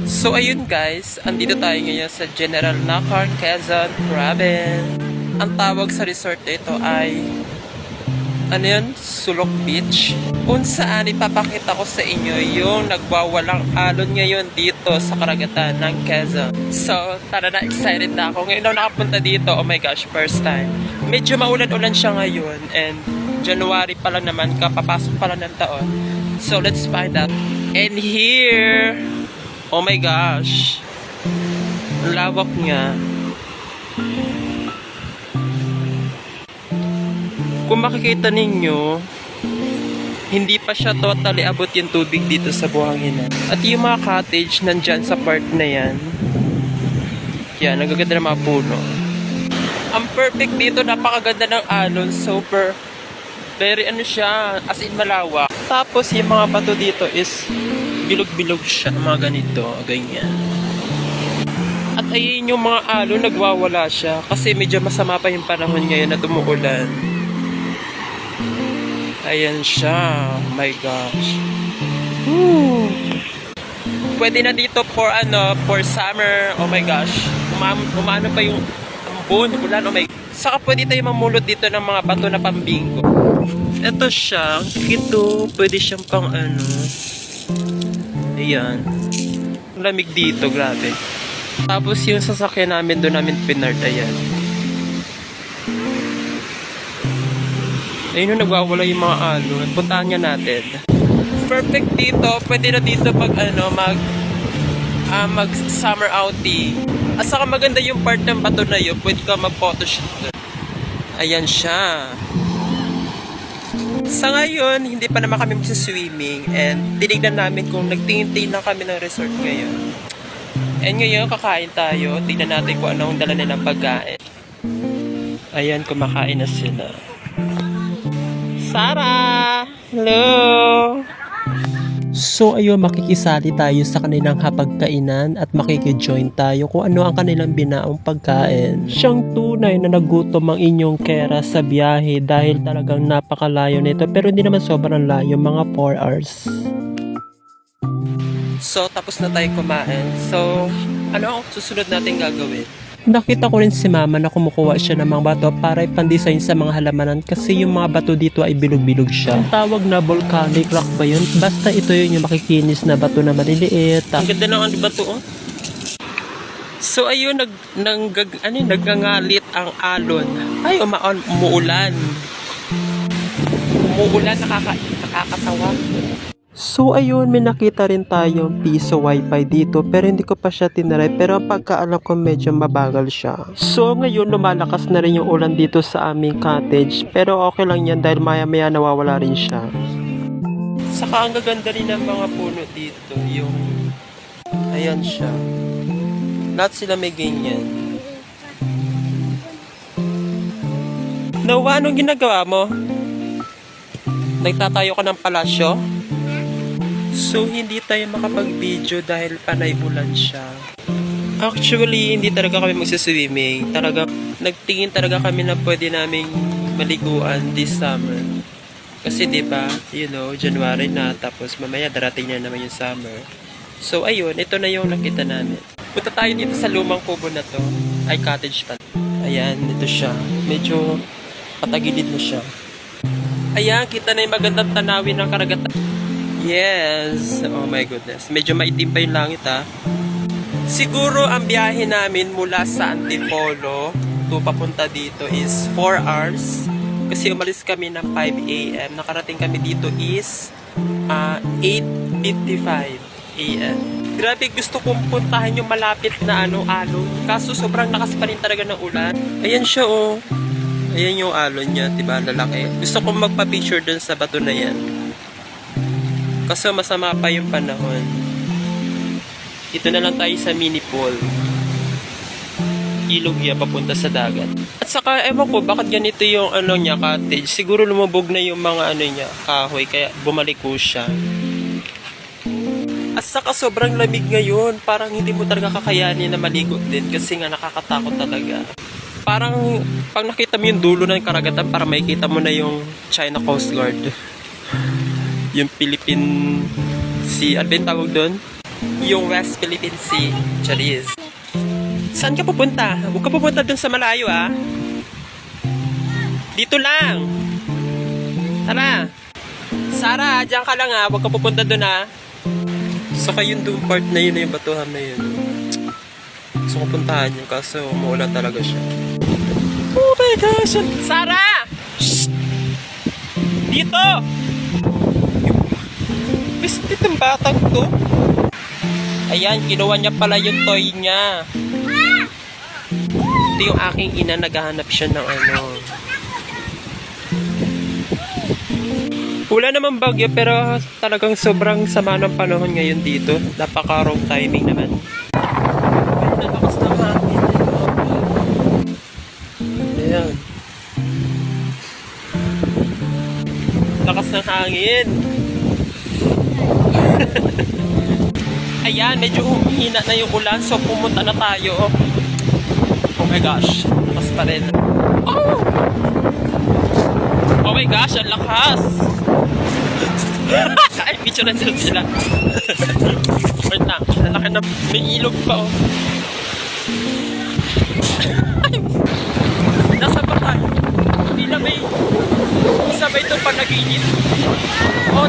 So ayun guys, andito tayo ngayon sa General Nakar, Quezon, Grabe. Ang tawag sa resort na ito ay Sulok Beach. Kung saan ipapakita ko sa inyo yung nagwawalang alon ngayon dito sa karagatan ng Quezon. So tara na, excited na ako. Ngayon ako nakapunta dito, oh my gosh, first time. Medyo maulan-ulan siya ngayon and January pa lang naman, kapapasok pa lang ng taon. So let's find out. And here, oh my gosh, ang lawak niya. Kung makikita ninyo, hindi pa siya totally abot yung tubig dito sa buhangin. At yung mga cottage nandyan sa part na yan, yan, nagaganda ng mga puno. Ang perfect dito, napakaganda ng alon, super, very siya, as in malawak. Tapos yung mga bato dito is bilog-bilog siya, mga ganito, ganyan. At ayun yung mga alon, nagwawala siya kasi medyo masama pa yung panahon ngayon na tumuulan. Ayan siya. Oh my gosh. Woo. Pwede na dito for for summer. Oh my gosh. Umano pa yung ambon, ulan. Oh my. Saka pwede tayo mamulot dito ng mga bato na pambingo. Ito siya. Ito, pwede siyang pang Ayan. Lamig dito, grabe. Tapos yung sasakyan namin, doon namin pinart. Ayan. Ayun yung nagwawala yung mga alon. Puntahan nga natin. Perfect dito. Pwede na dito mag summer outing. At saka maganda yung part ng bato na yun. Pwede ka mag photoshoot. Ayan siya. Sa ngayon, hindi pa naman kami magsiswimming. And tinignan namin kung nagtingin-tingin lang kami ng resort ngayon. And ngayon, kakain tayo. Tingnan natin kung anong dala nilang pagkain. Ayan, kumakain na sila. Sarah! Hello! So ayun, makikisali tayo sa kanilang hapagkainan at makikijoin tayo kung ano ang kanilang binaong pagkain. Siyang tunay na nagutom ang inyong kera sa biyahe dahil talagang napakalayo nito, pero hindi naman sobrang layo, mga 4 hours. So tapos na tayo kumain. So ano ang susunod natin gagawin? Nakita ko rin si mama na kumukuha siya ng mga bato para ipandesign sa mga halamanan kasi yung mga bato dito ay bilog-bilog siya. Ang tawag na volcanic rock ba yun? Basta ito yun yung makikinis na bato na maliliit. Ang ganda ng bato, oh. So ayun, nagngangalit ang alon. Ay, umuulan. Umuulan, nakakatawa. So ayun, may nakita rin tayong piso wifi dito pero hindi ko pa siya tinry, pero ang pagkaalam ko medyo mabagal siya. So ngayon lumalakas na rin yung ulan dito sa aming cottage, pero okay lang yan dahil maya maya nawawala rin siya. Saka ang gaganda rin ng mga puno dito, yung ayan siya. Lahat sila may ganyan. Nawa, anong ginagawa mo? Nagtatayo ka ng palasyo? So, hindi tayo makapag-video dahil panay ulan siya. Actually, hindi talaga kami magsiswimming. Nagtingin talaga kami na pwede naming maliguan this summer. Kasi diba, January na, tapos mamaya darating na naman yung summer. So, ayun, ito na yung nakita namin. Punta tayo dito sa lumang kubo na to. Ay, cottage pa. Ayan, ito siya. Medyo patagilid na siya. Ayan, kita na yung magandang tanawin ng karagatan. Yes! Oh my goodness. Medyo maitim pa yung langit, ha. Siguro ang biyahe namin mula sa Antipolo to papunta dito is 4 hours. Kasi umalis kami ng 5 a.m. Nakarating kami dito is 8:55 a.m. Grabe, gusto kong puntahan yung malapit na alon. Kaso sobrang lakas pa rin talaga ng ulan. Ayan siya, oh. Ayan yung alon niya, diba? Lalaki. Gusto kong magpa-picture dun sa bato na yan. Kaso masama pa yung panahon. Ito na lang tayo sa mini pool. Ilog niya papunta sa dagat. At saka ewan ko bakit ganito yung niya, cottage. Siguro lumubog na yung mga niya, kahoy, kaya bumalik ko siya. At saka sobrang lamig ngayon. Parang hindi mo talaga kakayanin na maligo din kasi nga nakakatakot talaga. Parang pag nakita mo yung dulo ng karagatan, para makikita mo na yung China Coast Guard. Yung Philippine Sea, ano ba yung tawag doon? yung West Philippine Sea. Charis. Saan ka pupunta? Huwag ka pupunta dun sa malayo, ah. Dito lang. Tara. Sarah, diyan ka lang, ah. Huwag ka pupunta dun, ah. Saka yung doon part na yun, yung batuhan na yun. Gusto ko puntahan yun, kaso umuulan talaga siya. Oh my gosh! Sarah! Shh! Dito! Bist itong batang to. Ayan, kinuha niya pala yung toy niya. Ito yung aking ina, naghahanap siya ng ano. Wala naman bagyo pero talagang sobrang sama ng panahon ngayon dito. Napaka-wrong timing naman. Nalakas ng hangin. Ayan. Lakas ng hangin. Ayan, medyo humihina na yung ulan so pumunta na tayo. Oh my gosh, lakas pa rin. Oh! Oh my gosh, ang lakas! Ay, picture na sila. Wait na, lalaki na, may ilog pa oh. Nasa ba tayo? Hindi na may sabay ito pa nag-init. Oh,